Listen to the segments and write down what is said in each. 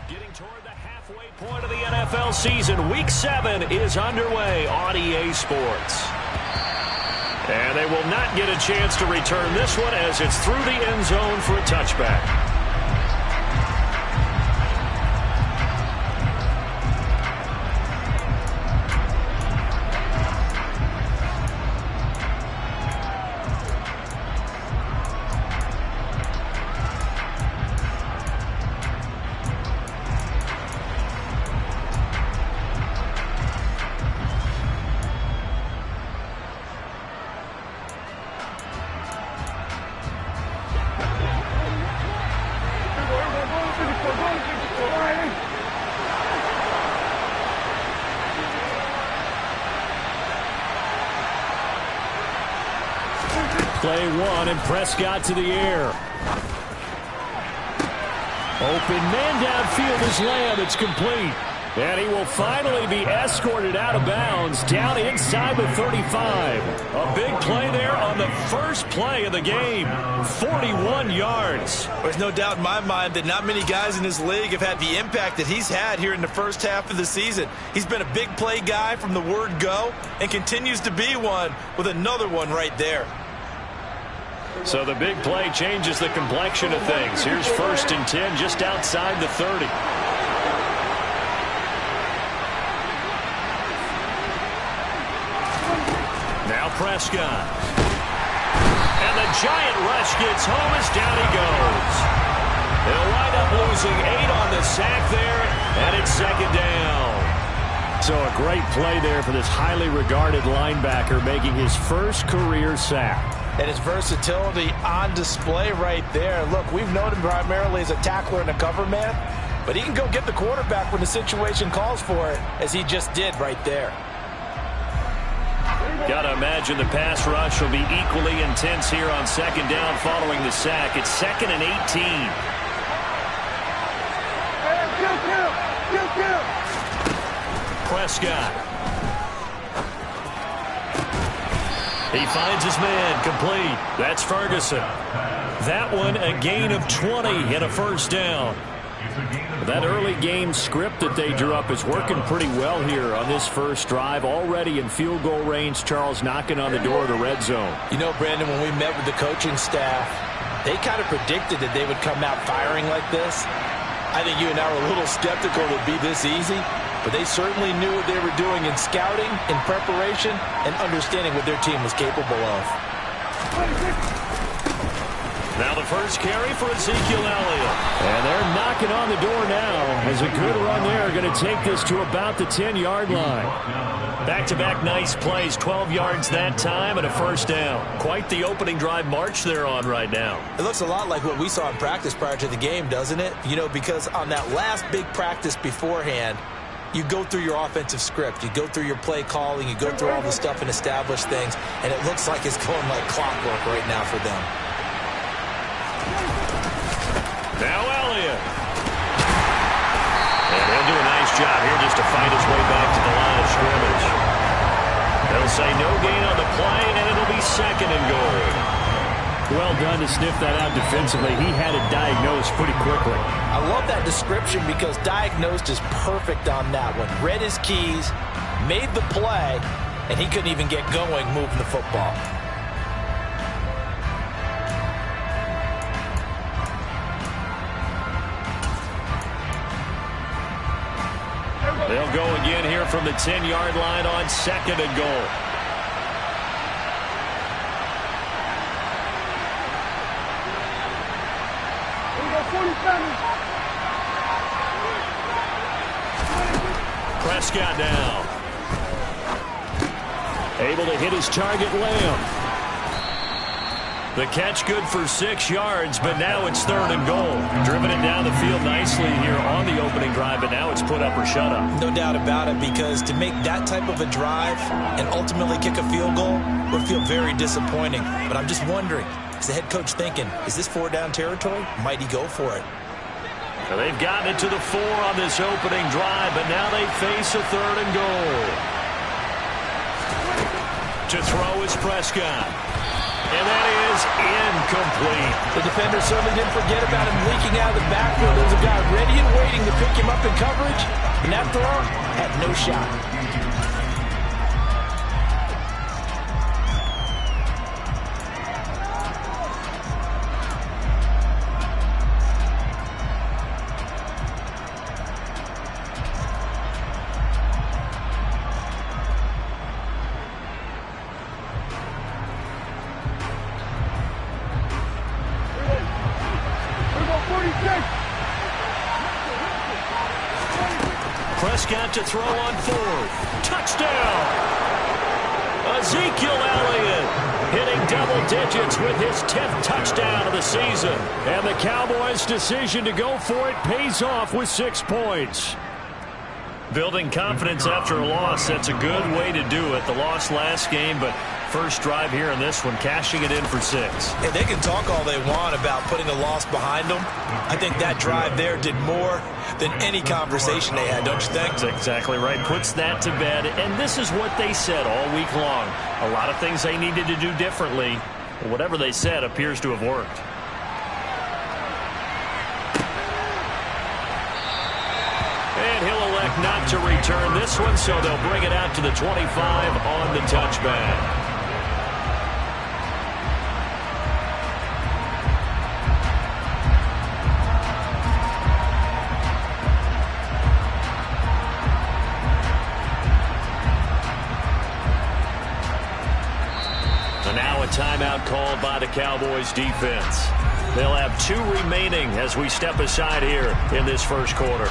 Getting toward the halfway point of the NFL season. Week 7 is underway on EA Sports. And they will not get a chance to return this one as it's through the end zone for a touchback. Play one, and Prescott to the air. Open man downfield is Lamb. It's complete. And he will finally be escorted out of bounds down inside the 35. A big play there on the first play of the game. 41 yards. There's no doubt in my mind that not many guys in this league have had the impact that he's had here in the first half of the season. He's been a big play guy from the word go and continues to be one with another one right there. So the big play changes the complexion of things. Here's 1st and 10 just outside the 30. Now Prescott. And the giant rush gets home as down he goes. They'll wind up losing 8 on the sack there, and it's 2nd down. So a great play there for this highly regarded linebacker making his first career sack. And his versatility on display right there. Look, we've known him primarily as a tackler and a cover man, but he can go get the quarterback when the situation calls for it, as he just did right there. Got to imagine the pass rush will be equally intense here on 2nd down following the sack. It's 2nd and 18. Prescott. He finds his man, complete. That's Ferguson. That one a gain of 20 and a 1st down. That early game script that they drew up is working pretty well here on this first drive. Already in field goal range, Charles knocking on the door of the red zone. You know, Brandon, when we met with the coaching staff, they kind of predicted that they would come out firing like this. I think you and I were a little skeptical it would be this easy. But they certainly knew what they were doing in scouting, in preparation, and understanding what their team was capable of. Now the first carry for Ezekiel Elliott. And they're knocking on the door now as a good run there. Going to take this to about the 10-yard line. Back-to-back nice plays, 12 yards that time and a 1st down. Quite the opening drive march they're on right now. It looks a lot like what we saw in practice prior to the game, doesn't it? You know, because on that last big practice beforehand, you go through your offensive script. You go through your play calling. You go through all the stuff and establish things. And it looks like it's going like clockwork right now for them. Now Elliott. And he'll do a nice job here just to fight his way back to the line of scrimmage. They'll say no gain on the play, and it'll be 2nd and goal. Well done to sniff that out defensively. He had it diagnosed pretty quickly. I love that description because diagnosed is perfect on that one. Read his keys, made the play, and he couldn't even get going moving the football. They'll go again here from the 10-yard line on 2nd and goal. Prescott now. Able to hit his target, Lamb. The catch good for 6 yards, but now it's 3rd and goal. Driven it down the field nicely here on the opening drive, but now it's put up or shut up. No doubt about it, because to make that type of a drive and ultimately kick a field goal would feel very disappointing. But I'm just wondering, is the head coach thinking, is this 4-down territory? Might he go for it? Well, they've gotten it to the 4 on this opening drive, but now they face a 3rd and goal. To throw is Prescott. And that is incomplete. The defender certainly didn't forget about him leaking out of the backfield. There was a guy ready and waiting to pick him up in coverage, and that throw had no shot. Prescott to throw on fourth. Touchdown! Ezekiel Elliott hitting double digits with his 10th touchdown of the season. And the Cowboys' decision to go for it pays off with 6 points. Building confidence after a loss, that's a good way to do it. The loss last game, but first drive here in this one, cashing it in for 6. And they can talk all they want about putting a loss behind them. I think that drive there did more than any conversation they had, don't you think? That's exactly right. Puts that to bed. And this is what they said all week long. A lot of things they needed to do differently. Whatever they said appears to have worked. And he'll elect not to return this one, so they'll bring it out to the 25 on the touchback. Timeout called by the Cowboys defense. They'll have 2 remaining as we step aside here in this first quarter.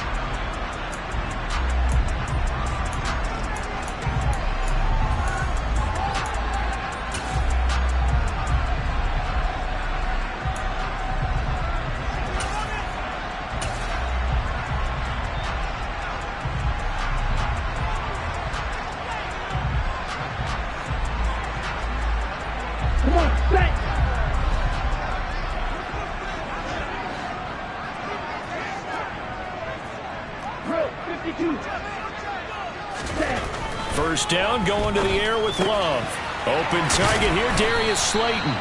First down, going to the air with Love. Open target here, Darius Slayton.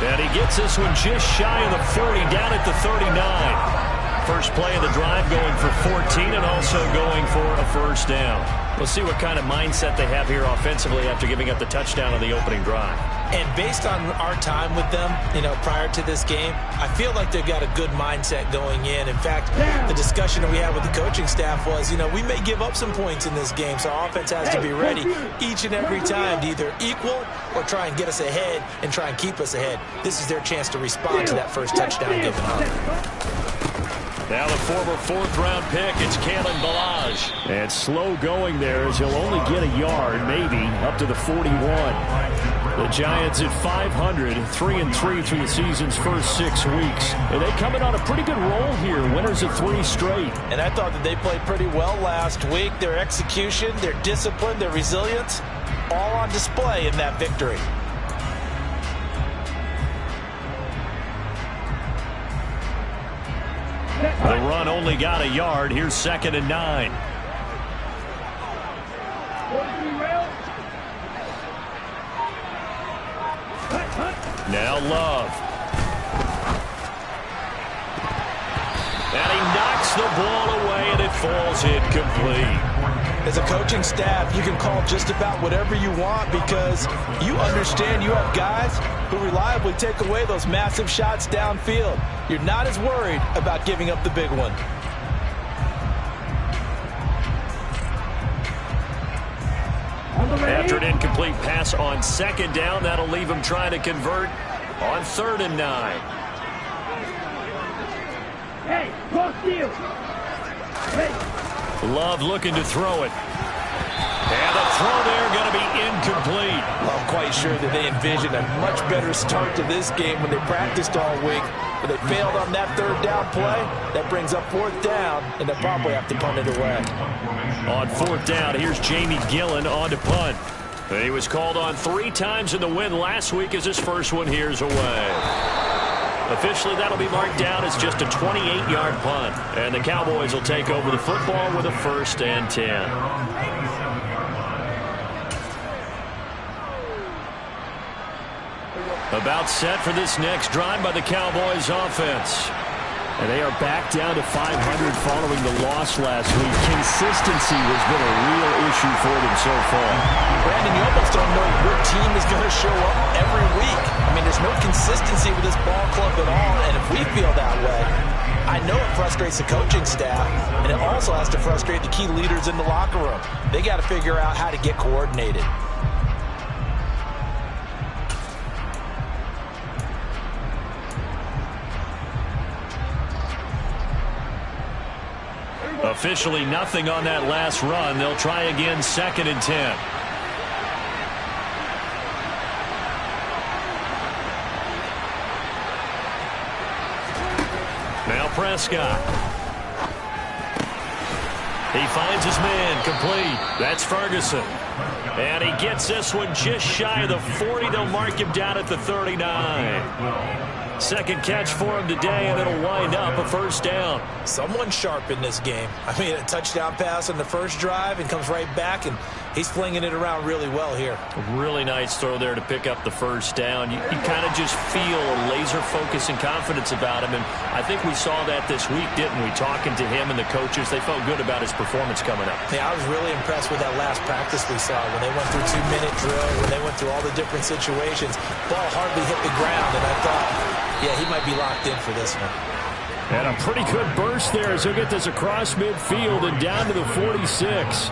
And he gets this one just shy of the 40, down at the 39. First play of the drive, going for 14 and also going for a first down. We'll see what kind of mindset they have here offensively after giving up the touchdown on the opening drive. And based on our time with them, prior to this game, I feel like they've got a good mindset going in. In fact, the discussion that we had with the coaching staff was, we may give up some points in this game, so our offense has to be ready each and every time to either equal or try and get us ahead and try and keep us ahead. This is their chance to respond to that first touchdown given up. Now the former 4th-round pick, it's Kalen Ballage. And slow going there as he'll only get a yard, maybe, up to the 41. The Giants at 500, 3-3 through the season's first 6 weeks. And they come in on a pretty good roll here, winners of 3 straight. And I thought that they played pretty well last week. Their execution, their discipline, their resilience, all on display in that victory. The run only got a yard. Here's 2nd and 9. Now Love. And he knocks the ball away, and it falls incomplete. As a coaching staff, you can call just about whatever you want because you understand you have guys who reliably take away those massive shots downfield. You're not as worried about giving up the big one. After an incomplete pass on 2nd down, that'll leave him trying to convert on 3rd and 9. Hey, cross field. Hey. Love looking to throw it. And the throw there going to be incomplete. I'm quite sure that they envisioned a much better start to this game when they practiced all week. But they failed on that 3rd down play. That brings up 4th down, and they'll probably have to punt it away. On 4th down, here's Jamie Gillen on to punt. He was called on 3 times in the win last week as his first one here's away. Officially, that'll be marked down as just a 28-yard punt. And the Cowboys will take over the football with a 1st and 10. About set for this next drive by the Cowboys offense. And they are back down to 500 following the loss last week. Consistency has been a real issue for them so far. Brandon, you almost don't know what team is going to show up every week. I mean, there's no consistency with this ball club at all, and if we feel that way, I know it frustrates the coaching staff, and it also has to frustrate the key leaders in the locker room. They got to figure out how to get coordinated. Officially nothing on that last run. They'll try again, 2nd and 10. Now Prescott. He finds his man, complete. That's Ferguson. And he gets this one just shy of the 40. They'll mark him down at the 39. Second catch for him today, and it'll wind up a first down. Someone sharp in this game. I mean, a touchdown pass on the first drive and comes right back, and he's flinging it around really well here. A really nice throw there to pick up the first down. You kind of just feel a laser focus and confidence about him, and I think we saw that this week, didn't we? Talking to him and the coaches, they felt good about his performance coming up. Yeah, I was really impressed with that last practice we saw when they went through 2-minute drill, when they went through all the different situations. Ball hardly hit the ground, and I thought, yeah, he might be locked in for this one. And a pretty good burst there as he'll get this across midfield and down to the 46.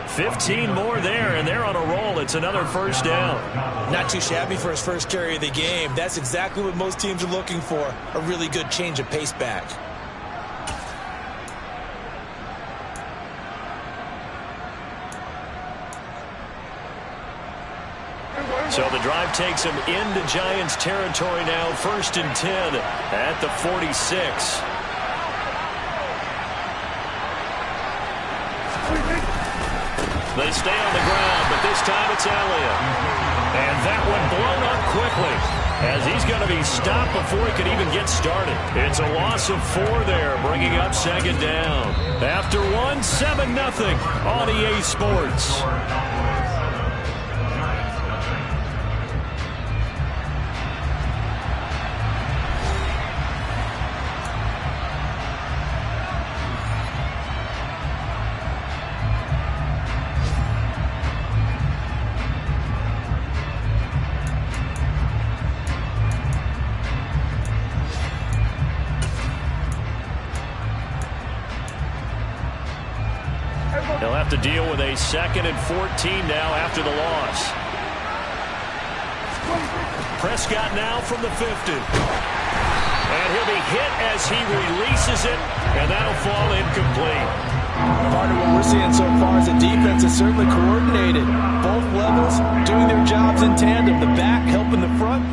15 more there, and they're on a roll. It's another first down. Not too shabby for his first carry of the game. That's exactly what most teams are looking for, a really good change of pace back. So the drive takes him into Giants territory now. 1st and 10 at the 46. They stay on the ground, but this time it's Elliott. And that one blown up quickly as he's going to be stopped before he can even get started. It's a loss of 4 there, bringing up 2nd down. After 7-0 on EA Sports. They'll have to deal with a 2nd and 14 now after the loss. Prescott now from the 50. And he'll be hit as he releases it, and that'll fall incomplete. Part of what we're seeing so far is the defense is certainly coordinated. Both levels doing their jobs in tandem. The back helping the front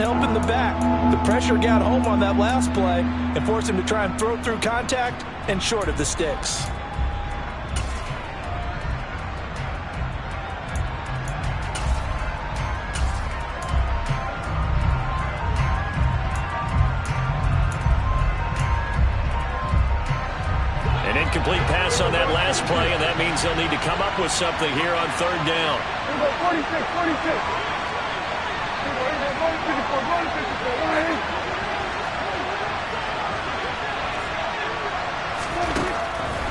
helping the back. The pressure got home on that last play and forced him to try and throw through contact and short of the sticks. Incomplete pass on that last play, and that means they'll need to come up with something here on 3rd down.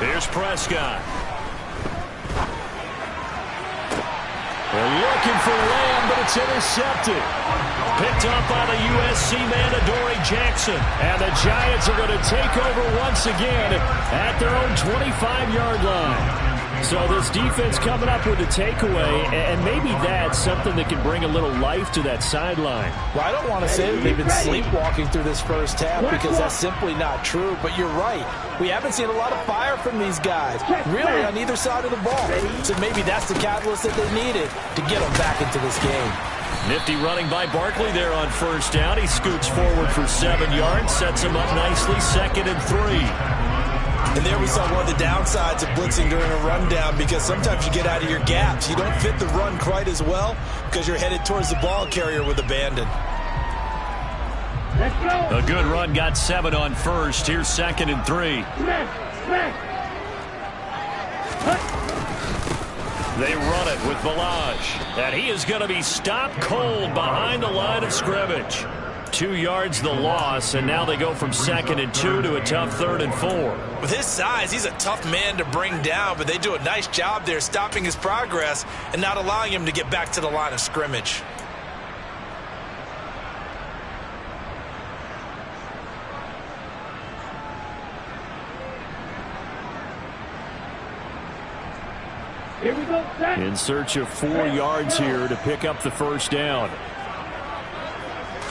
46. Here's Prescott. They're looking for Lamb, but it's intercepted. Picked up by the USC man, Adoree Jackson. And the Giants are going to take over once again at their own 25-yard line. So this defense coming up with a takeaway, and maybe that's something that can bring a little life to that sideline. Well, I don't want to say that they've been sleepwalking through this first half because that's simply not true, but you're right. We haven't seen a lot of fire from these guys, really, on either side of the ball. So maybe that's the catalyst that they needed to get them back into this game. Nifty running by Barkley there on 1st down. He scoots forward for 7 yards, sets him up nicely, 2nd and 3. And there we saw one of the downsides of blitzing during a rundown because sometimes you get out of your gaps. You don't fit the run quite as well because you're headed towards the ball carrier with abandon. Let's go. A good run, got 7 on 1st. Here's 2nd and 3. They run it with Balaj. And he is going to be stopped cold behind the line of scrimmage. 2 yards the loss, and now they go from 2nd and 2 to a tough 3rd and 4. With his size, he's a tough man to bring down, but they do a nice job there stopping his progress and not allowing him to get back to the line of scrimmage. Here we go, set. In search of 4 yards here to pick up the first down.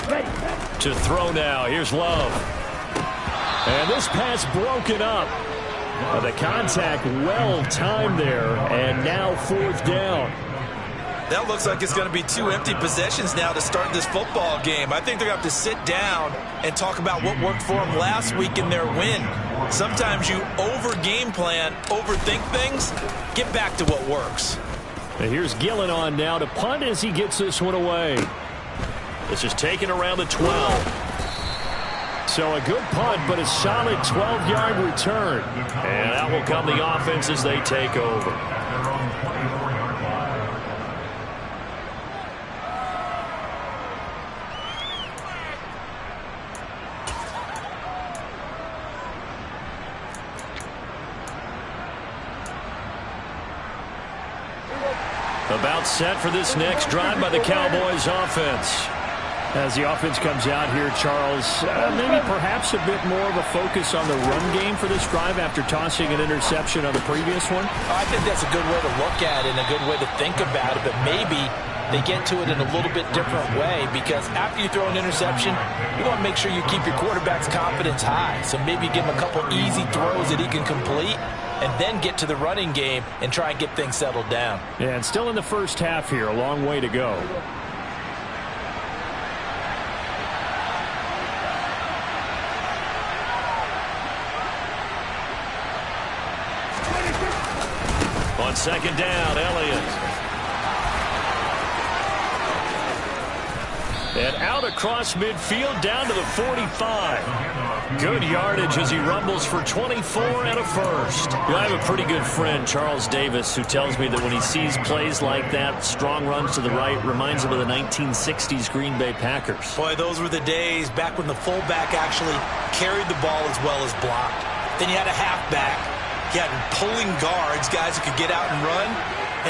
Ready. To throw now. Here's Love. And this pass broken up. The contact well timed there, and now 4th down. That looks like it's going to be 2 empty possessions now to start this football game. I think they're going to have to sit down and talk about what worked for them last week in their win. Sometimes you over-game plan, overthink things. Get back to what works. And here's Gillen on now to punt as he gets this one away. This is taken around the 12. So a good punt, but a solid 12-yard return. And out will come the offense as they take over. About set for this next drive by the Cowboys offense. As the offense comes out here, Charles, maybe perhaps a bit more of a focus on the run game for this drive after tossing an interception on the previous one? I think that's a good way to look at it and a good way to think about it, but maybe they get to it in a little bit different way, because after you throw an interception, you want to make sure you keep your quarterback's confidence high. So maybe give him a couple easy throws that he can complete, and then get to the running game and try and get things settled down. Yeah, and still in the first half here, a long way to go. On 2nd down, Elliott. And out across midfield down to the 45. Good yardage as he rumbles for 24 and a first. I have a pretty good friend, Charles Davis, who tells me that when he sees plays like that, strong runs to the right, reminds him of the 1960s Green Bay Packers. Boy, those were the days back when the fullback actually carried the ball as well as blocked. Then you had a halfback. You had pulling guards, guys who could get out and run.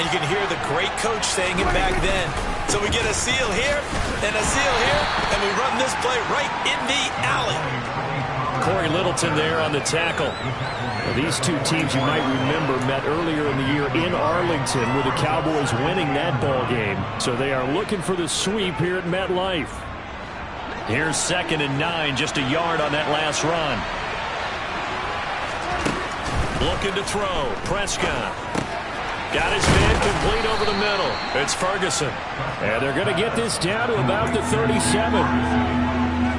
And you can hear the great coach saying it back then. So we get a seal here and a seal here, and we run this play right in the alley. Corey Littleton there on the tackle. Well, these two teams, you might remember, met earlier in the year in Arlington with the Cowboys winning that ball game. So they are looking for the sweep here at MetLife. Here's 2nd and 9, just a yard on that last run. Looking to throw. Prescott. Got his man complete over the middle. It's Ferguson. And they're going to get this down to about the 37.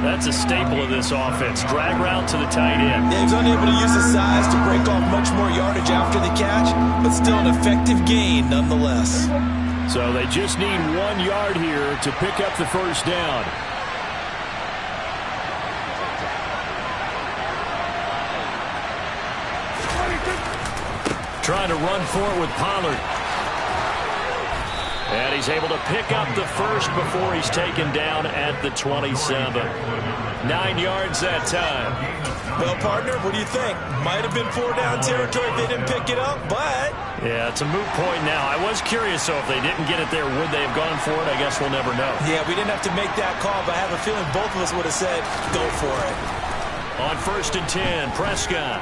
That's a staple of this offense. Drag route to the tight end. Yeah, he was unable to use his size to break off much more yardage after the catch, but still an effective gain nonetheless. So they just need 1 yard here to pick up the first down. Trying to run for it with Pollard. And he's able to pick up the first before he's taken down at the 27. 9 yards that time. Well, partner, what do you think? Might have been 4-down territory if they didn't pick it up, but... Yeah, it's a moot point now. I was curious, so if they didn't get it there, would they have gone for it? I guess we'll never know. Yeah, we didn't have to make that call, but I have a feeling both of us would have said, go for it. On 1st and 10, Prescott.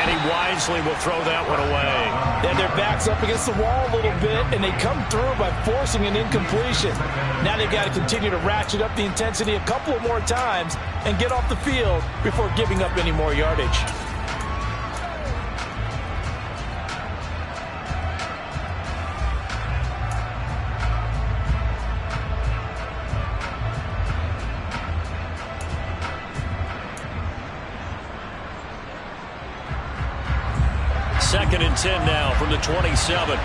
And he wisely will throw that one away. And their back's up against the wall a little bit, and they come through by forcing an incompletion. Now they've got to continue to ratchet up the intensity a couple of more times and get off the field before giving up any more yardage. Second and 10 now from the 27.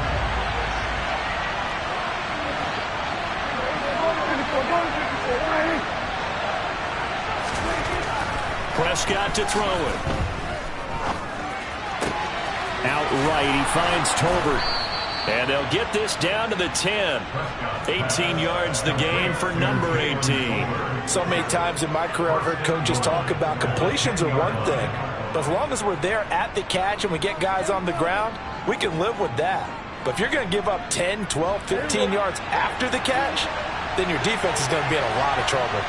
Prescott to throw it. outright. He finds Tolbert. And they'll get this down to the 10. 18 yards the gain for number 18. So many times in my career I've heard coaches talk about completions are one thing. But as long as we're there at the catch and we get guys on the ground, we can live with that. But if you're going to give up 10, 12, 15 yards after the catch, then your defense is going to be in a lot of trouble.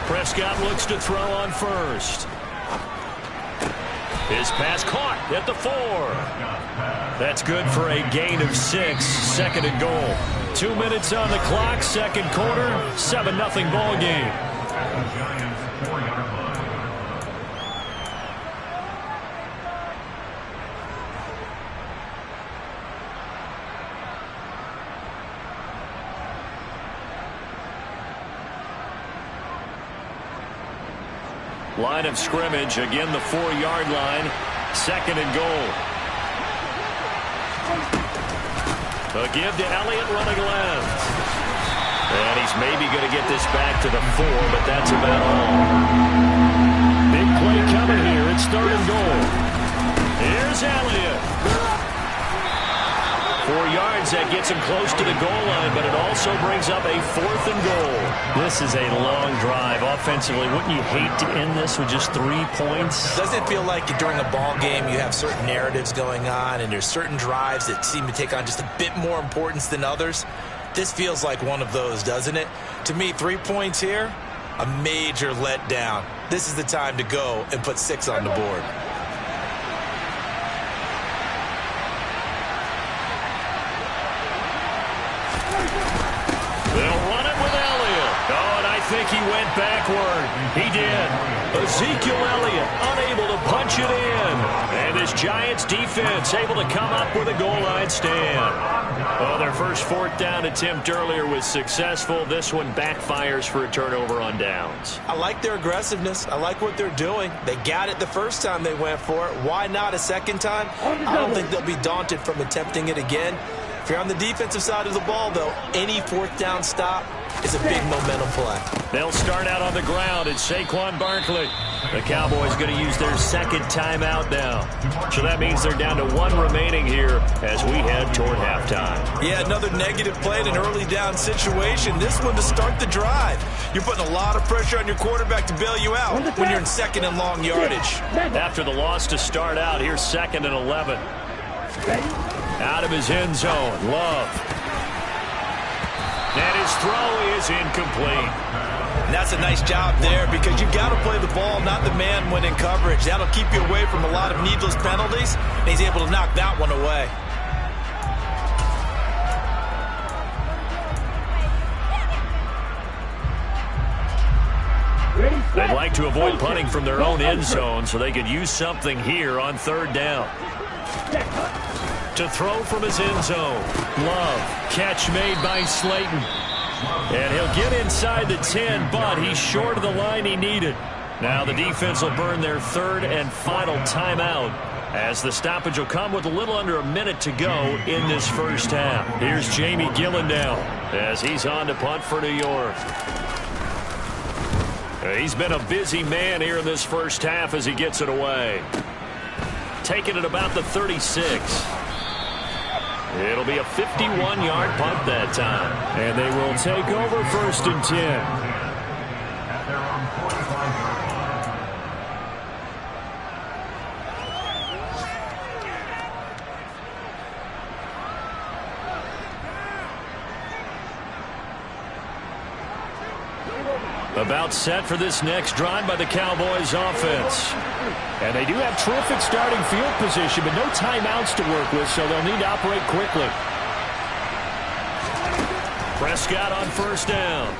Prescott looks to throw on first. His pass caught at the 4. That's good for a gain of 6. Second and goal. 2 minutes on the clock. Second quarter. 7-0 ball game. Line of scrimmage, again the 4-yard line. Second and goal. A give to Elliott running left. And he's maybe going to get this back to the 4, but that's about all. Big play coming here. It's third and goal. Here's Elliott. 4 yards, that gets him close to the goal line, but it also brings up a 4th and goal. This is a long drive offensively. Wouldn't you hate to end this with just 3 points? Doesn't it feel like during a ball game you have certain narratives going on and there's certain drives that seem to take on just a bit more importance than others? This feels like one of those, doesn't it? To me, 3 points here, a major letdown. This is the time to go and put 6 on the board. They'll run it with Elliott. Oh, and I think he went backward. He did. Ezekiel Elliott unable to punch it in. And this Giants defense able to come up with a goal line stand. Oh, their first 4th down attempt earlier was successful. This one backfires for a turnover on downs. I like their aggressiveness. I like what they're doing. They got it the first time they went for it. Why not a second time? I don't think they'll be daunted from attempting it again. If you're on the defensive side of the ball, though, any 4th down stop is a big momentum play. They'll start out on the ground. It's Saquon Barkley. The Cowboys going to use their 2nd timeout now. So that means they're down to 1 remaining here as we head toward halftime. Yeah, another negative play in an early down situation. This one to start the drive. You're putting a lot of pressure on your quarterback to bail you out when you're in 2nd and long yardage. After the loss to start out, here's 2nd and 11. Out of his end zone, Love. And his throw is incomplete. And that's a nice job there because you've got to play the ball, not the man when in coverage. That'll keep you away from a lot of needless penalties, and he's able to knock that one away. They'd like to avoid punting from their own end zone so they could use something here on 3rd down. To throw from his end zone. Love. Catch made by Slayton. And he'll get inside the 10, but he's short of the line he needed. Now the defense will burn their 3rd and final timeout as the stoppage will come with a little under a minute to go in this first half. Here's Jamie Gillen now as he's on to punt for New York. He's been a busy man here in this first half as he gets it away. Taking it about the 36. It'll be a 51-yard punt that time. And they will take over 1st and 10. About set for this next drive by the Cowboys offense. And they do have terrific starting field position, but no timeouts to work with, so they'll need to operate quickly. Prescott on 1st down.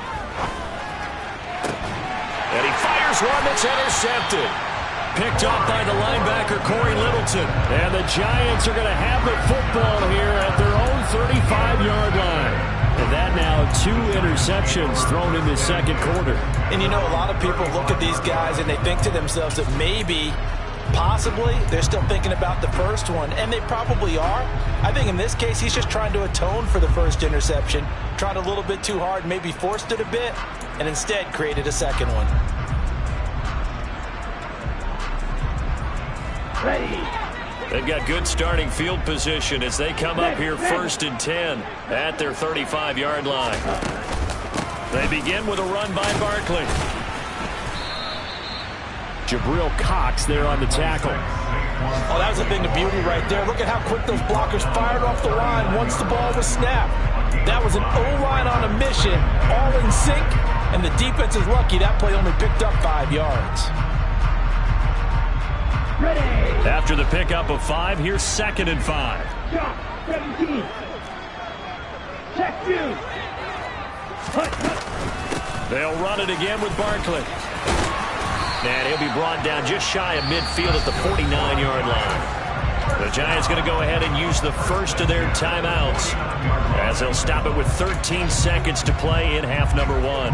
And he fires one that's intercepted. Picked off by the linebacker, Corey Littleton. And the Giants are going to have the football here at their own 35-yard line. And that now 2 interceptions thrown in the 2nd quarter. And you know, a lot of people look at these guys and they think to themselves that maybe Possibly. They're still thinking about the first one, and they probably are. I think in this case, he's just trying to atone for the first interception, tried a little bit too hard, maybe forced it a bit, and instead created a second one. Ready. They've got good starting field position as they come up here 1st and 10 at their 35-yard line. They begin with a run by Barkley. Jabril Cox there on the tackle. Oh, that was a thing of beauty right there. Look at how quick those blockers fired off the line once the ball was snapped. That was an O-line on a mission, all in sync, and the defense is lucky that play only picked up 5 yards. Ready. After the pickup of 5, here's 2nd and 5. Drop. 17. Check you. They'll run it again with Barkley. And he'll be brought down just shy of midfield at the 49-yard line. The Giants going to go ahead and use the first of their timeouts as they'll stop it with 13 seconds to play in half number 1.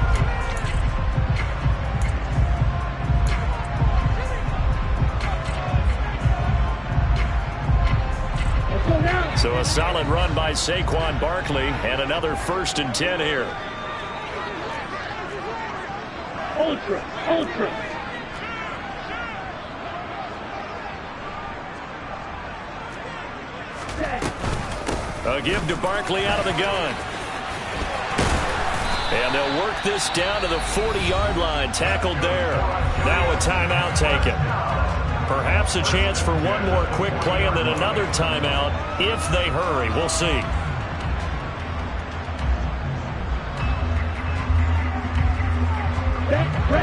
So a solid run by Saquon Barkley and another 1st and 10 here. Ultra. A give to Barkley out of the gun. And they'll work this down to the 40-yard line, tackled there. Now a timeout taken. Perhaps a chance for one more quick play and then another timeout if they hurry. We'll see.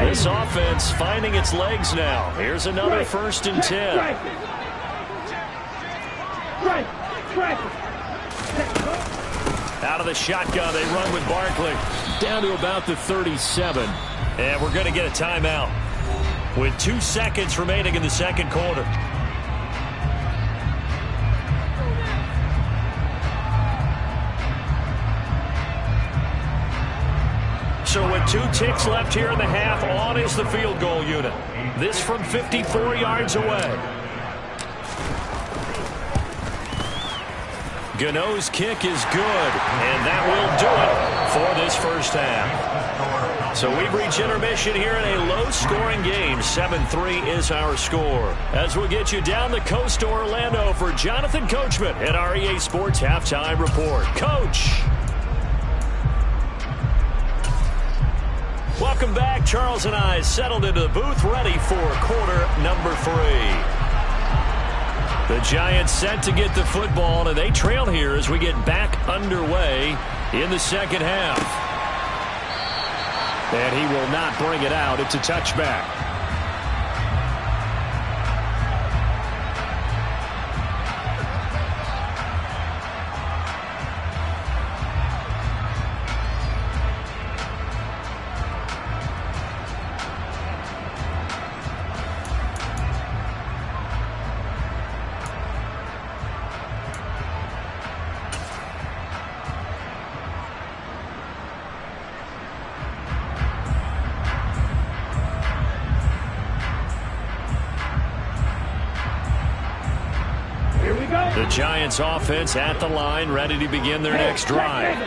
This offense finding its legs now. Here's another 1st and 10. Out of the shotgun, they run with Barkley. Down to about the 37. And we're going to get a timeout with 2 seconds remaining in the second quarter. So with 2 ticks left here in the half, on is the field goal unit. This from 54 yards away. Gano's kick is good, and that will do it for this first half. So we've reached intermission here in a low-scoring game. 7-3 is our score. As we'll get you down the coast to Orlando for Jonathan Coachman at our EA Sports Halftime Report. Coach! Welcome back. Charles and I settled into the booth, ready for quarter number 3. The Giants set to get the football, and they trail here as we get back underway in the second half. And he will not bring it out. It's a touchback. The Giants offense at the line, ready to begin their next drive.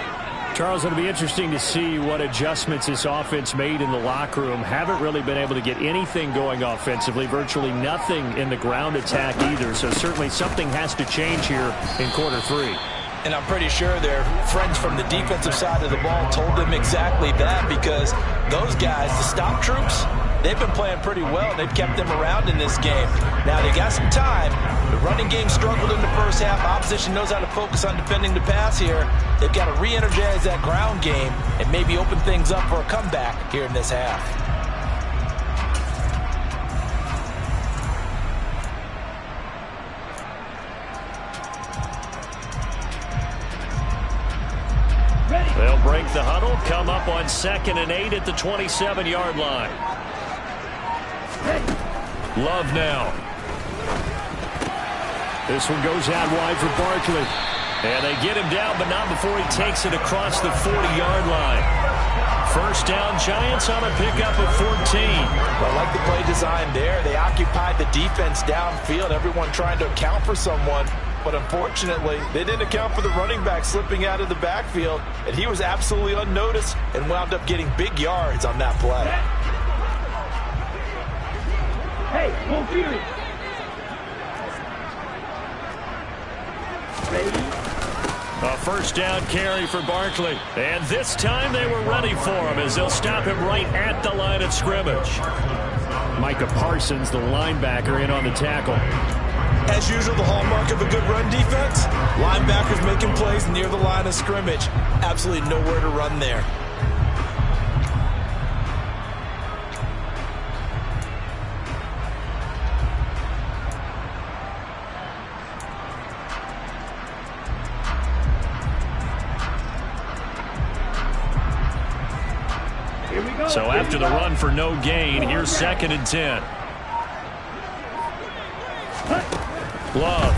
Charles, it'll be interesting to see what adjustments this offense made in the locker room. Haven't really been able to get anything going offensively, virtually nothing in the ground attack either. So certainly something has to change here in quarter 3. And I'm pretty sure their friends from the defensive side of the ball told them exactly that, because those guys, the stop troops, they've been playing pretty well. They've kept them around in this game. Now, they got some time. The running game struggled in the first half. Opposition knows how to focus on defending the pass here. They've got to re-energize that ground game and maybe open things up for a comeback here in this half. They'll break the huddle, come up on 2nd and 8 at the 27-yard line. Love now. This one goes out wide for Barkley. And they get him down, but not before he takes it across the 40-yard line. First down, Giants on a pickup of 14. I like the play design there. They occupied the defense downfield, everyone trying to account for someone. But unfortunately, they didn't account for the running back slipping out of the backfield, and he was absolutely unnoticed and wound up getting big yards on that play. Hey, full fury. Ready? A first down carry for Barkley. And this time they were ready for him as they'll stop him right at the line of scrimmage. Micah Parsons, the linebacker, in on the tackle. As usual, the hallmark of a good run defense, linebackers making plays near the line of scrimmage. Absolutely nowhere to run there. So after the run for no gain, here's 2nd and 10. Love.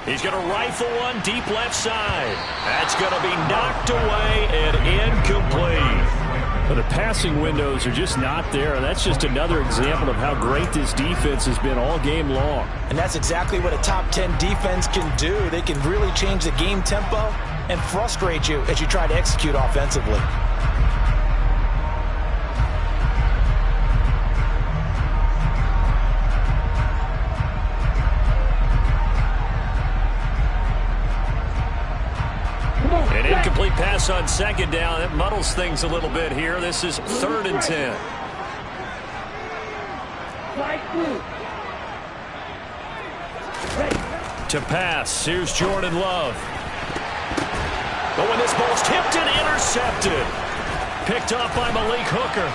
He's going to rifle one deep left side. That's going to be knocked away and incomplete. But the passing windows are just not there. And that's just another example of how great this defense has been all game long. And that's exactly what a top 10 defense can do. They can really change the game tempo and frustrate you as you try to execute offensively. An incomplete pass on 2nd down. That muddles things a little bit here. This is 3rd and 10. To pass, here's Jordan Love. But when this ball's tipped and intercepted. Picked off by Malik Hooker.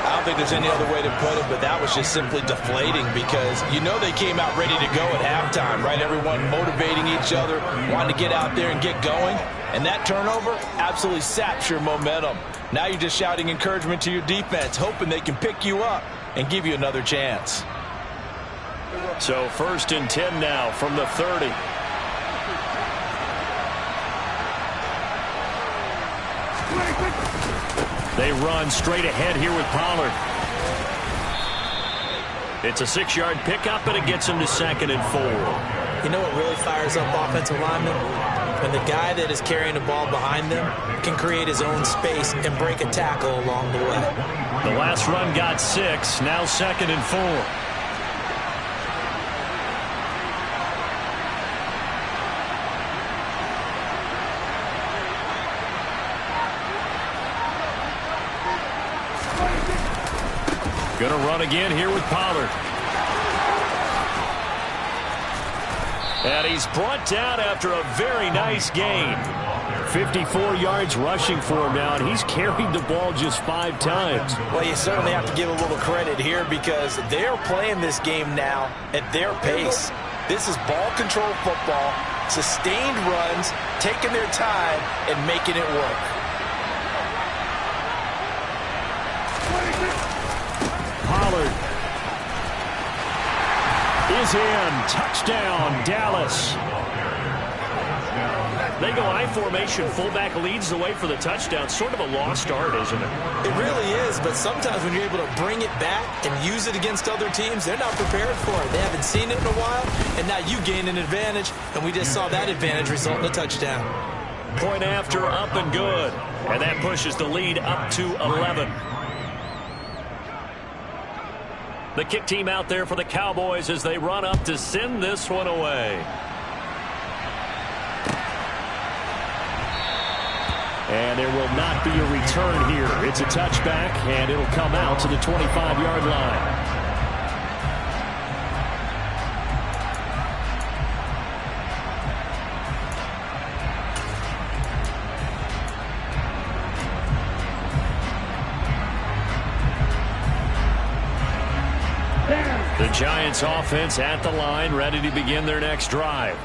I don't think there's any other way to put it, but that was just simply deflating because you know they came out ready to go at halftime, right? Everyone motivating each other, wanting to get out there and get going. And that turnover absolutely saps your momentum. Now you're just shouting encouragement to your defense, hoping they can pick you up and give you another chance. So 1st and 10 now from the 30. They run straight ahead here with Pollard. It's a 6-yard pickup, and it gets him to 2nd and 4. You know what really fires up offensive linemen? When the guy that is carrying the ball behind them can create his own space and break a tackle along the way. The last run got 6, now 2nd and 4. Going to run again here with Pollard. And he's brought down after a very nice gain. 54 yards rushing for him now, and he's carried the ball just 5 times. Well, you certainly have to give a little credit here because they're playing this game now at their pace. This is ball control football, sustained runs, taking their time, and making it work. Pollard is in. Touchdown, Dallas. They go I formation. Fullback leads the way for the touchdown. Sort of a lost art, isn't it? It really is, but sometimes when you're able to bring it back and use it against other teams, they're not prepared for it. They haven't seen it in a while, and now you gain an advantage, and we just saw that advantage result in a touchdown. Point after, up and good. And that pushes the lead up to 11. The kick team out there for the Cowboys as they run up to send this one away. And there will not be a return here. It's a touchback, and it'll come out to the 25-yard line. The Giants offense at the line, ready to begin their next drive.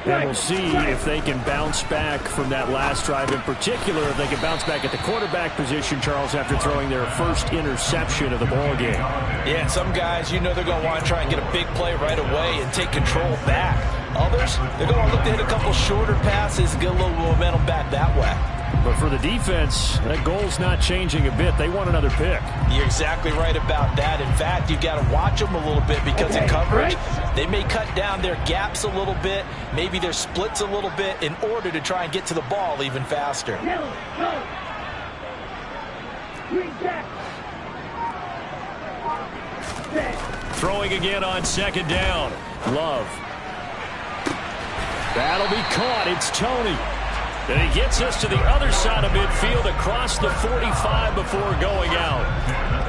And we'll see if they can bounce back from that last drive in particular, if they can bounce back at the quarterback position, Charles, after throwing their first interception of the ball game. Yeah, and some guys, you know they're going to want to try and get a big play right away and take control back. Others, they're going to look to hit a couple shorter passes and get a little momentum back that way. But for the defense, that goal's not changing a bit. They want another pick. You're exactly right about that. In fact, you've got to watch them a little bit because in coverage, they may cut down their gaps a little bit, maybe their splits a little bit in order to try and get to the ball even faster. Throwing again on second down. Love. That'll be caught. It's Tony. And he gets us to the other side of midfield across the 45 before going out.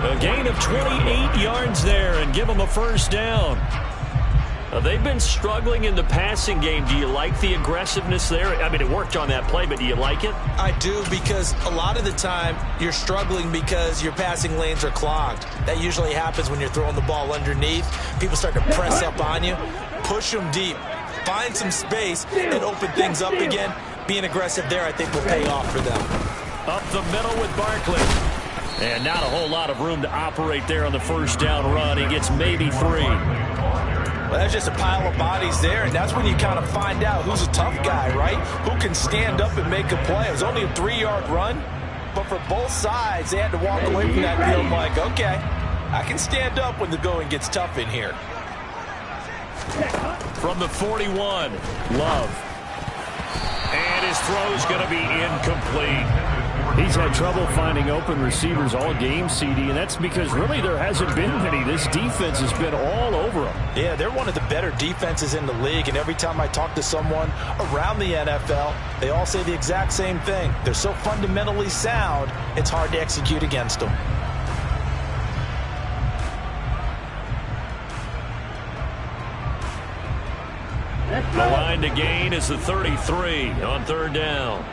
A gain of 28 yards there and give them a first down. They've been struggling in the passing game. Do you like the aggressiveness there? I mean, it worked on that play, but do you like it? I do, because a lot of the time you're struggling because your passing lanes are clogged. That usually happens when you're throwing the ball underneath. People start to press up on you. Push them deep. Find some space and open things up again. Being aggressive there, I think, will pay off for them. Up the middle with Barkley. And not a whole lot of room to operate there on the first down run. He gets maybe 3. Well, that's just a pile of bodies there, and that's when you kind of find out who's a tough guy, right? Who can stand up and make a play. It was only a 3-yard run, but for both sides, they had to walk away from that field like, okay, I can stand up when the going gets tough in here. From the 41, Love. And his throw's going to be incomplete. He's had trouble finding open receivers all game, CD, and that's because really there hasn't been many. This defense has been all over them. Yeah, they're one of the better defenses in the league, and every time I talk to someone around the NFL, they all say the exact same thing. They're so fundamentally sound, it's hard to execute against them. The line to gain is the 33 on third down.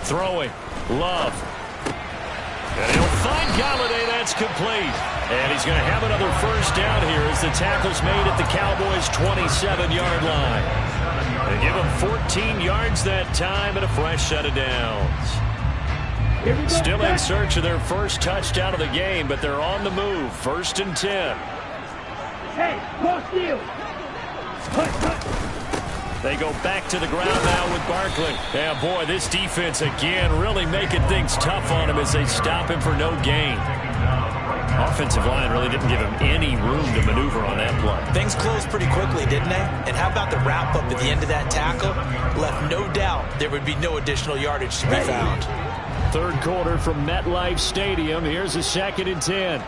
Throwing. Love. And he'll find Galladay. That's complete. And he's going to have another first down here as the tackle's made at the Cowboys' 27-yard line. They give him 14 yards that time and a fresh set of downs. Still in search of their first touchdown of the game, but they're on the move. 1st and 10. Hey, cross you. They go back to the ground now with Barkley. Yeah, boy, this defense again really making things tough on him as they stop him for no gain. Offensive line really didn't give him any room to maneuver on that play. Things closed pretty quickly, didn't they? And how about the wrap-up at the end of that tackle? Left no doubt there would be no additional yardage to be found. Third quarter from MetLife Stadium. Here's a 2nd and 10.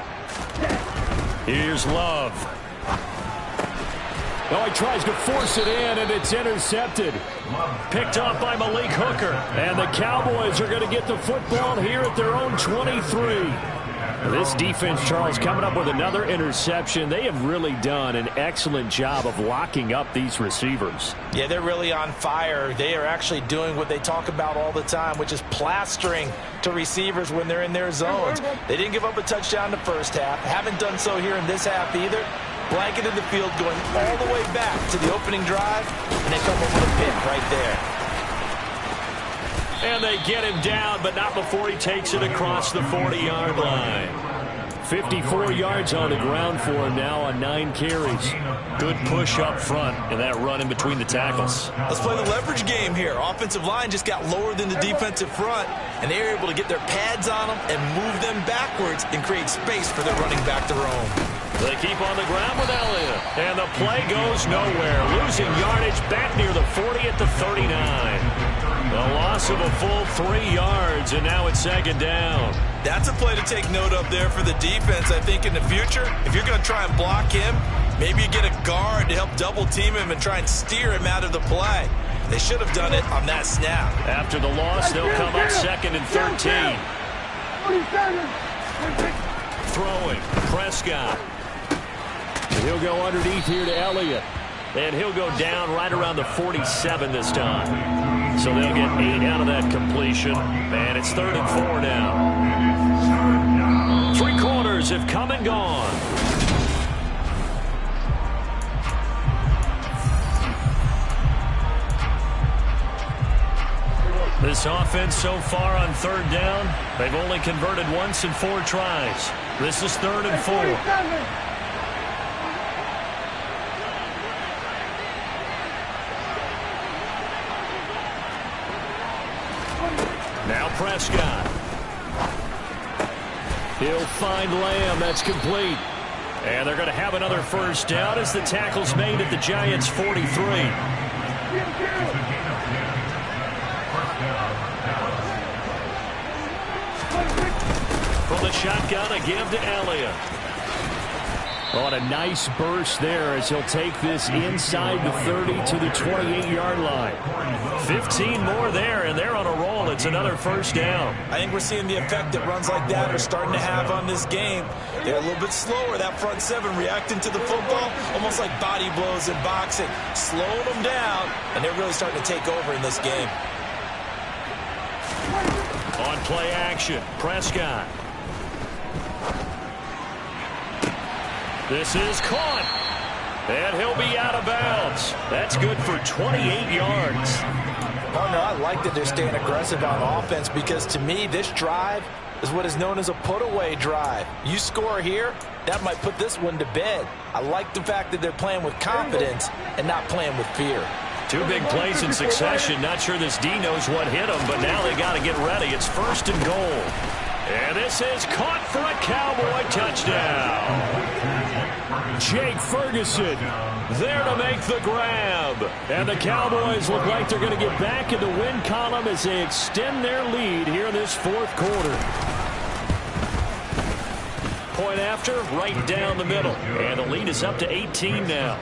Here's Love. Oh, he tries to force it in, and it's intercepted. Picked off by Malik Hooker. And the Cowboys are going to get the football here at their own 23. This defense, Charles, coming up with another interception. They have really done an excellent job of locking up these receivers. Yeah, they're really on fire. They are actually doing what they talk about all the time, which is plastering to receivers when they're in their zones. They didn't give up a touchdown in the first half. Haven't done so here in this half either. Blanketed the field going all the way back to the opening drive, and they come up with a pick right there. And they get him down, but not before he takes it across the 40-yard line. 54 yards on the ground for him now on 9 carries. Good push up front and that run in between the tackles. Let's play the leverage game here. Offensive line just got lower than the defensive front, and they were able to get their pads on them and move them backwards and create space for their running back to roam. They keep on the ground with Elliott, and the play goes nowhere. Losing yardage back near the 40 at the 39. A loss of a full 3 yards, and now it's 2nd down. That's a play to take note of there for the defense, I think, in the future. If you're going to try and block him, maybe you get a guard to help double-team him and try and steer him out of the play. They should have done it on that snap. After the loss, they'll come up 2nd and 13. Throwing, Prescott. He'll go underneath here to Elliott. And he'll go down right around the 47 this time. So they'll get 8 out of that completion. And it's 3rd and 4 now. 3 quarters have come and gone. This offense so far on 3rd down, they've only converted once in 4 tries. This is 3rd and 4. Now Prescott. He'll find Lamb. That's complete. And they're going to have another 1st down as the tackle's made at the Giants' 43. From the shotgun, a give to Elliott. On a nice burst there as he'll take this inside the 30 to the 28-yard line. 15 more there, and they're on a roll. It's another 1st down. I think we're seeing the effect that runs like that are starting to have on this game. They're a little bit slower, that front 7, reacting to the football, almost like body blows in boxing, slowing them down, and they're really starting to take over in this game. On play action, Prescott. This is caught. And he'll be out of bounds. That's good for 28 yards. Partner, I like that they're staying aggressive on offense because to me, this drive is what is known as a put-away drive. You score here, that might put this one to bed. I like the fact that they're playing with confidence and not playing with fear. 2 big plays in succession. Not sure this D knows what hit him, but now they got to get ready. It's 1st and goal. And this is caught for a Cowboy touchdown. Jake Ferguson there to make the grab. And the Cowboys look like they're going to get back in the win column as they extend their lead here in this 4th quarter. Point after, right down the middle. And the lead is up to 18 now.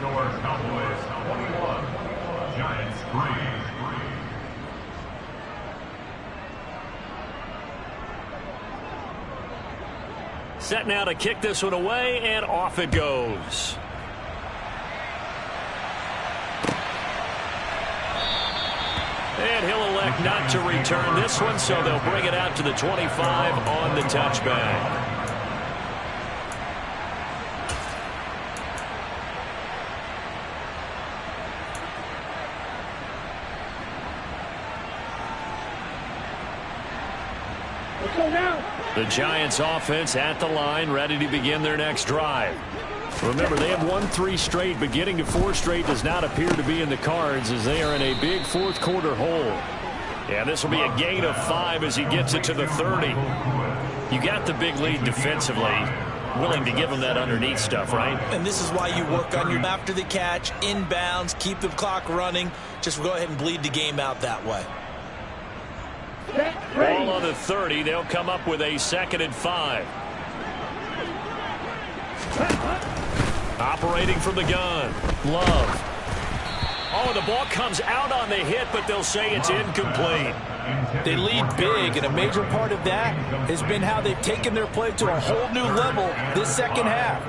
Set now to kick this one away, and off it goes. And he'll elect not to return this one, so they'll bring it out to the 25 on the touchback. The Giants offense at the line, ready to begin their next drive. Remember, they have won 3 straight, but getting to 4 straight does not appear to be in the cards as they are in a big 4th quarter hole. Yeah, this will be a gain of 5 as he gets it to the 30. You got the big lead defensively, willing to give them that underneath stuff, right? And this is why you work on your after the catch, inbounds, keep the clock running. Just go ahead and bleed the game out that way. Ball on the 30. They'll come up with a 2nd and 5. Operating from the gun. Love. Oh, the ball comes out on the hit, but they'll say it's incomplete. They lead big, and a major part of that has been how they've taken their play to a whole new level this 2nd half.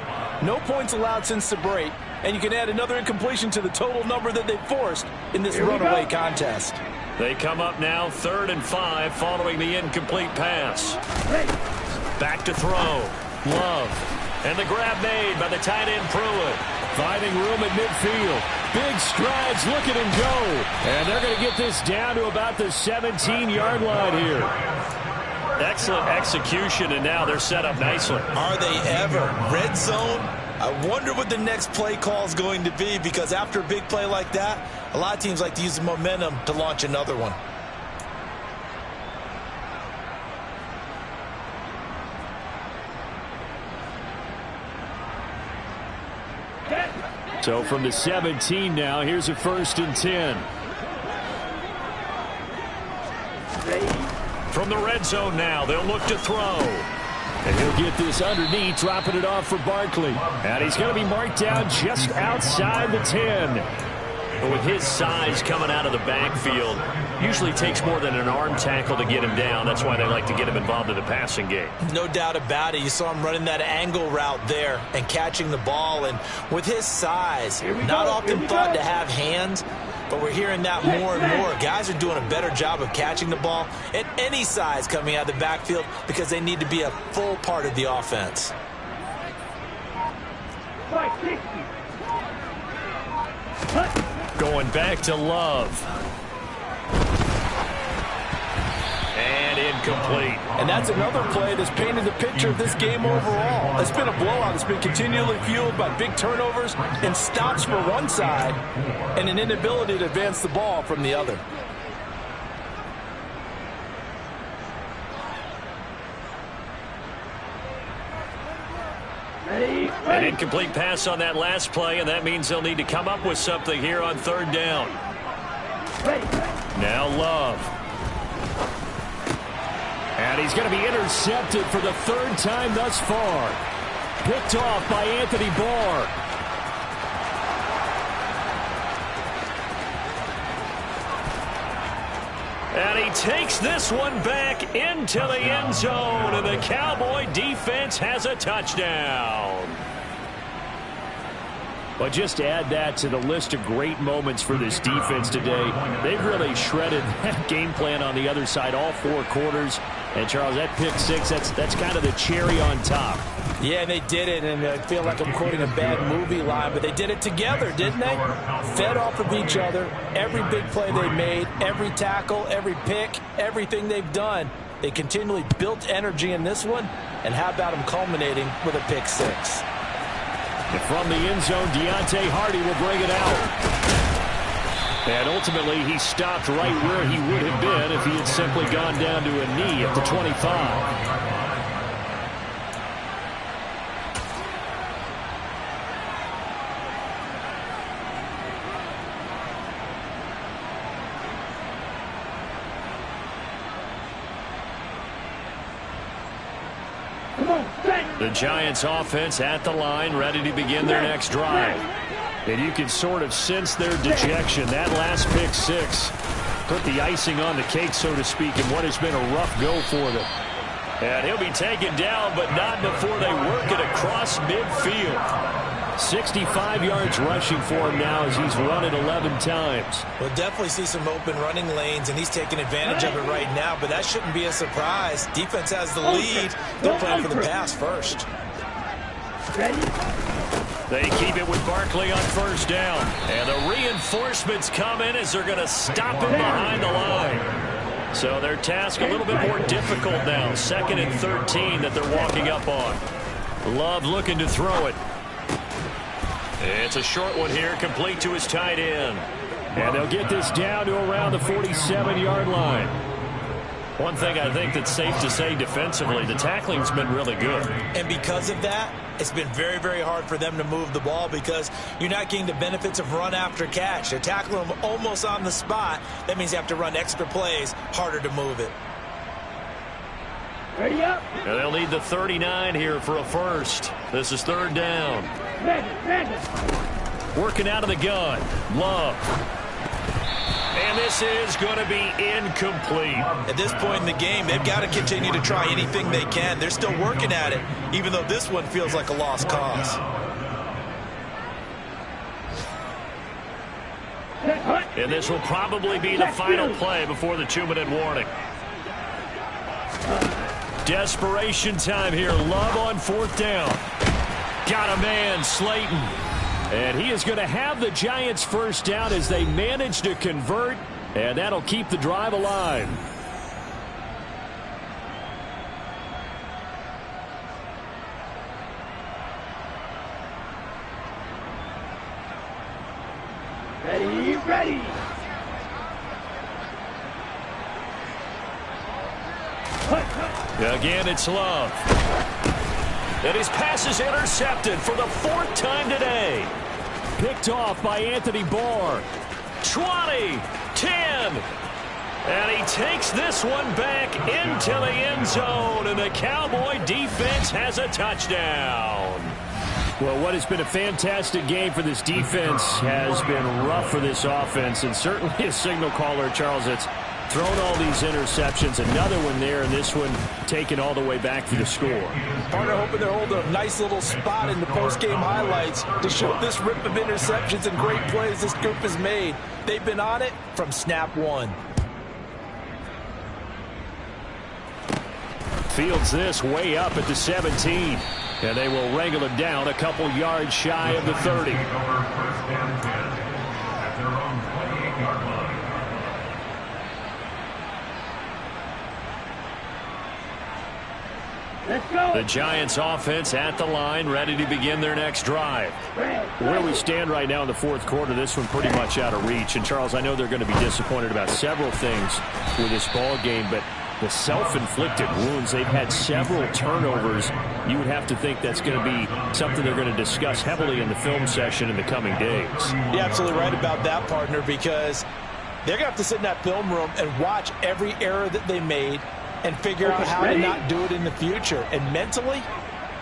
No points allowed since the break, and you can add another incompletion to the total number that they've forced in this runaway contest. They come up now 3rd and 5 following the incomplete pass. Back to throw. Love. And the grab made by the tight end Pruitt. Finding room at midfield. Big strides. Look at him go. And they're going to get this down to about the 17-yard line here. Excellent execution, and now they're set up nicely. Are they ever? Red zone? I wonder what the next play call is going to be, because after a big play like that, a lot of teams like to use the momentum to launch another one. So from the 17 now, here's a 1st and 10. From the red zone now, they'll look to throw. And he'll get this underneath, dropping it off for Barkley. And he's going to be marked down just outside the 10. But with his size coming out of the backfield, usually takes more than an arm tackle to get him down. That's why they like to get him involved in the passing game. No doubt about it. You saw him running that angle route there and catching the ball. And with his size, not often thought to have hands, but we're hearing that more and more. Guys are doing a better job of catching the ball at any size coming out of the backfield because they need to be a full part of the offense. Going back to Love. And incomplete. And that's another play that's painted the picture of this game overall. It's been a blowout. It's been continually fueled by big turnovers and stops for one side and an inability to advance the ball from the other. An incomplete pass on that last play, and that means they'll need to come up with something here on third down. Now Love. And he's going to be intercepted for the third time thus far. Picked off by Anthony Barr. And he takes this one back into the end zone, and the Cowboy defense has a touchdown. But just add that to the list of great moments for this defense today. They've really shredded that game plan on the other side all four quarters. And, Charles, that pick six, that's kind of the cherry on top. Yeah, they did it, and I feel like I'm quoting a bad movie line, but they did it together, didn't they? Fed off of each other, every big play they made, every tackle, every pick, everything they've done. They continually built energy in this one, and how about them culminating with a pick six? And from the end zone, Deontay Hardy will bring it out. And ultimately, he stopped right where he would have been if he had simply gone down to a knee at the 25. The Giants offense at the line, ready to begin their next drive. And you can sort of sense their dejection. That last pick six put the icing on the cake, so to speak, in what has been a rough go for them. And he'll be taken down, but not before they work it across midfield. 65 yards rushing for him now as he's run it 11 times. We'll definitely see some open running lanes, and he's taking advantage of it right now, but that shouldn't be a surprise. Defense has the lead. They'll plan for the pass first. They keep it with Barkley on first down. And the reinforcements come in as they're going to stop him behind the line. So their task a little bit more difficult now. 2nd and 13 that they're walking up on. Love looking to throw it. It's a short one here, complete to his tight end. And they'll get this down to around the 47-yard line. One thing I think that's safe to say defensively, the tackling's been really good. And because of that, it's been very, very hard for them to move the ball because you're not getting the benefits of run after catch. They're tackling them almost on the spot. That means you have to run extra plays, harder to move it. Ready up. And they'll need the 39 here for a first. This is third down. Working out of the gun. Love. And this is going to be incomplete. At this point in the game, they've got to continue to try anything they can. They're still working at it, even though this one feels like a lost cause. And this will probably be the final play before the 2-minute warning. Desperation time here. Love on fourth down. Got a man, Slayton. And he is going to have the Giants first down as they manage to convert, and that'll keep the drive alive. Ready. Again, it's Love. And his pass is intercepted for the 4th time today. Picked off by Anthony Barr. 20, 10. And he takes this one back into the end zone. And the Cowboy defense has a touchdown. Well, what has been a fantastic game for this defense has been rough for this offense, and certainly a signal caller, Charles, that's thrown all these interceptions. Another one there, and this one taken all the way back for the score. Partner hoping they're holding a nice little spot in the post-game highlights to show this rip of interceptions and great plays this group has made. They've been on it from snap one. Fields this way up at the 17. And they will wrangle it down a couple yards shy of the 30. The Giants offense at the line, ready to begin their next drive. Where we stand right now in the fourth quarter, this one pretty much out of reach. And, Charles, I know they're going to be disappointed about several things with this ball game, but the self-inflicted wounds, they've had several turnovers. You would have to think that's going to be something they're going to discuss heavily in the film session in the coming days. You're absolutely right about that, partner, because they're going to have to sit in that film room and watch every error that they made and figure out how to not do it in the future. And mentally,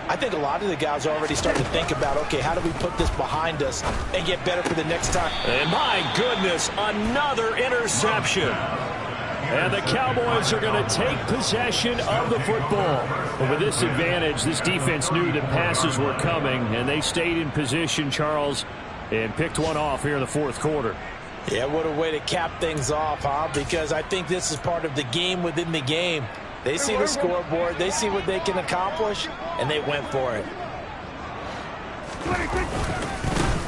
I think a lot of the guys are already starting to think about, okay, how do we put this behind us and get better for the next time? And my goodness, another interception. And the Cowboys are going to take possession of the football. But with this advantage, this defense knew that passes were coming, and they stayed in position, Charles, and picked one off here in the fourth quarter. Yeah, what a way to cap things off, huh? Because I think this is part of the game within the game. They see the scoreboard, they see what they can accomplish, and they went for it.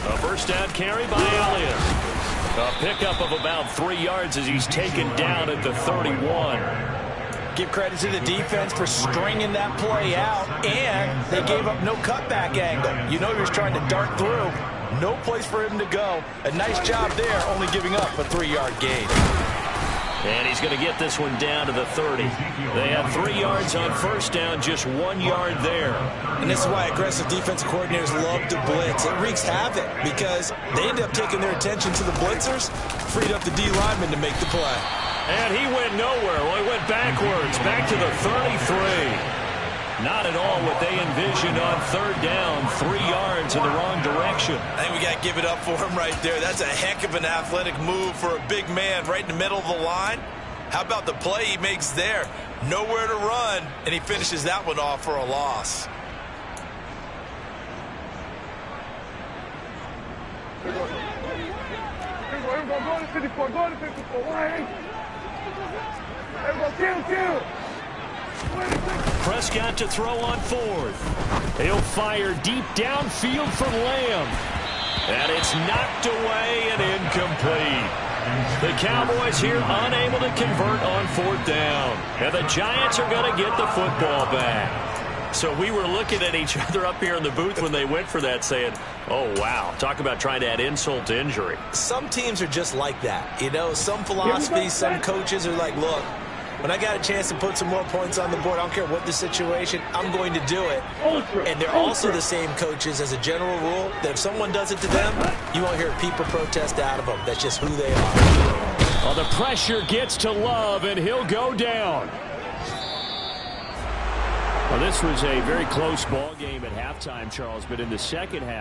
A first down carry by Elliott. A pickup of about 3 yards as he's taken down at the 31. Give credit to the defense for stringing that play out, and they gave up no cutback angle. You know he was trying to dart through. No place for him to go. A nice job there, only giving up a 3-yard gain. And he's going to get this one down to the 30. They have 3 yards on first down, just 1 yard there. And this is why aggressive defensive coordinators love to blitz. It wreaks havoc because they end up taking their attention to the blitzers, freed up the D lineman to make the play. And he went nowhere. Well, he went backwards, back to the 33. Not at all what they envisioned on third down. 3 yards in the wrong direction. I think we got to give it up for him right there. That's a heck of an athletic move for a big man right in the middle of the line. How about the play he makes there? Nowhere to run, and he finishes that one off for a loss. Prescott to throw on fourth. He'll fire deep downfield from Lamb. And it's knocked away and incomplete. The Cowboys here unable to convert on fourth down. And the Giants are going to get the football back. So we were looking at each other up here in the booth when they went for that saying, oh, wow, talk about trying to add insult to injury. Some teams are just like that. You know, some philosophies, some coaches are like, look, when I got a chance to put some more points on the board, I don't care what the situation, I'm going to do it. And they're also the same coaches as a general rule that if someone does it to them, you won't hear a peep or protest out of them. That's just who they are. Well, the pressure gets to Love, and he'll go down. Well, this was a very close ball game at halftime, Charles, but in the second half,